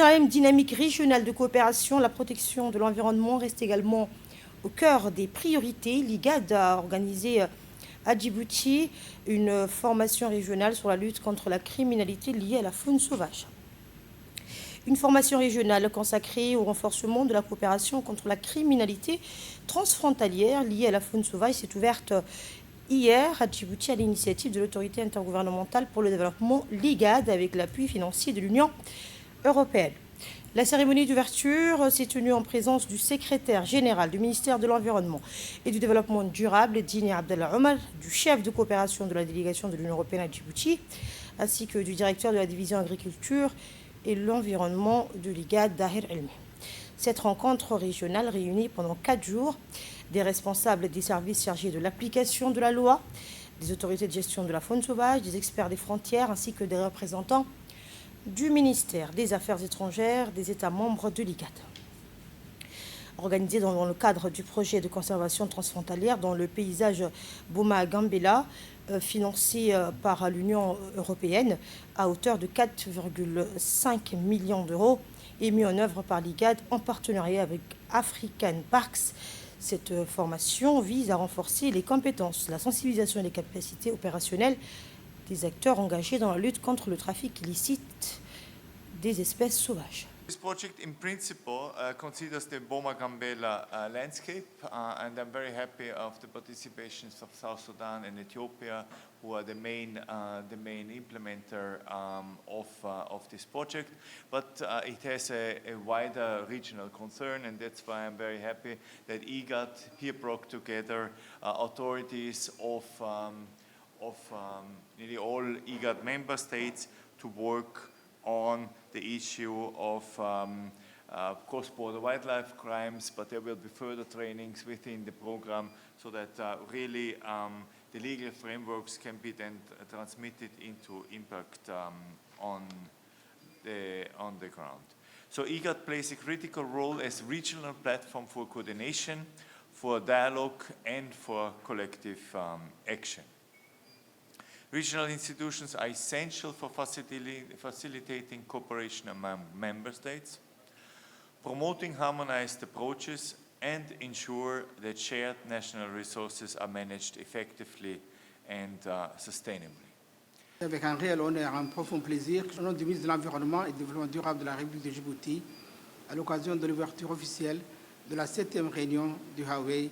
dans la même dynamique régionale de coopération, la protection de l'environnement reste également au cœur des priorités. L'IGAD a organisé à Djibouti une formation régionale sur la lutte contre la criminalité liée à la faune sauvage. Une formation régionale consacrée au renforcement de la coopération contre la criminalité transfrontalière liée à la faune sauvage s'est ouverte hier à Djibouti à l'initiative de l'autorité intergouvernementale pour le développement, l'IGAD, avec l'appui financier de l'Union européenne. La cérémonie d'ouverture s'est tenue en présence du secrétaire général du ministère de l'Environnement et du Développement durable, Dini Abdallah Omar, du chef de coopération de la délégation de l'Union européenne à Djibouti, ainsi que du directeur de la division agriculture et l'environnement de l'IGAD, Dahir Elmi. Cette rencontre régionale réunit pendant 4 jours des responsables des services chargés de l'application de la loi, des autorités de gestion de la faune sauvage, des experts des frontières, ainsi que des représentants du ministère des Affaires étrangères des États membres de l'IGAD. Organisé dans le cadre du projet de conservation transfrontalière dans le paysage Boma-Gambela, financé par l'Union européenne à hauteur de 4,5 millions d'euros et mis en œuvre par l'IGAD en partenariat avec African Parks. Cette formation vise à renforcer les compétences, la sensibilisation et les capacités opérationnelles des acteurs engagés dans la lutte contre le trafic illicite des espèces sauvages. This project in principle considers the Boma-Gambela landscape and I'm very happy of the participations of South Sudan and Ethiopia, who are the main implementer of this project. But it has a wider regional concern, and that's why I'm very happy that IGAD here brought together authorities of nearly all IGAD member states to work on the issue of cross-border wildlife crimes, but there will be further trainings within the program so that really the legal frameworks can be then transmitted into impact on the ground. So IGAD plays a critical role as regional platform for coordination, for dialogue, and for collective action. Regional institutions are essential for facilitating cooperation among member states, promoting harmonized approaches, and ensure that shared national resources are managed effectively and sustainably. Avec un réel honneur et un profond plaisir, au nom du ministre de l'Environnement et du Développement durable de la République de Djibouti, à l'occasion de l'ouverture officielle de la 7e réunion du Huawei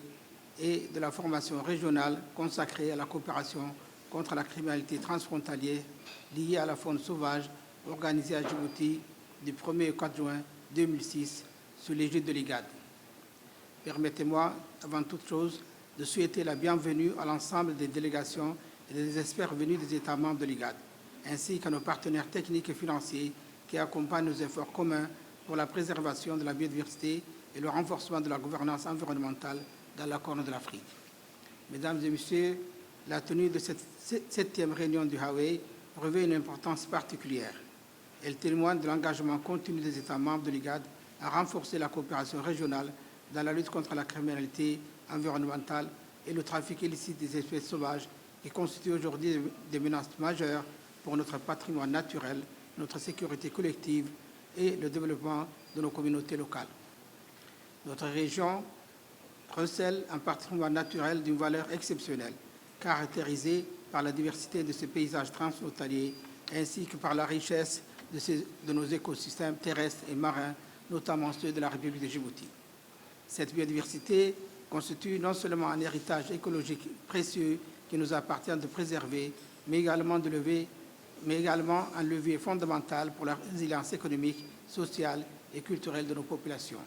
et de la formation régionale consacrée à la coopération contre la criminalité transfrontalière liée à la faune sauvage, organisée à Djibouti du 1er au 4 juin 2006 sous l'égide de l'IGAD. Permettez-moi, avant toute chose, de souhaiter la bienvenue à l'ensemble des délégations et des experts venus des États membres de l'IGAD, ainsi qu'à nos partenaires techniques et financiers qui accompagnent nos efforts communs pour la préservation de la biodiversité et le renforcement de la gouvernance environnementale dans la Corne de l'Afrique. Mesdames et Messieurs, la tenue de cette 7e réunion du Huawei revêt une importance particulière. Elle témoigne de l'engagement continu des États membres de l'IGAD à renforcer la coopération régionale dans la lutte contre la criminalité environnementale et le trafic illicite des espèces sauvages qui constituent aujourd'hui des menaces majeures pour notre patrimoine naturel, notre sécurité collective et le développement de nos communautés locales. Notre région recèle un patrimoine naturel d'une valeur exceptionnelle, caractérisé par la diversité de ses paysages transfrontaliers ainsi que par la richesse de nos écosystèmes terrestres et marins, notamment ceux de la République de Djibouti. Cette biodiversité constitue non seulement un héritage écologique précieux qui nous appartient de préserver, mais également un levier fondamental pour la résilience économique, sociale et culturelle de nos populations.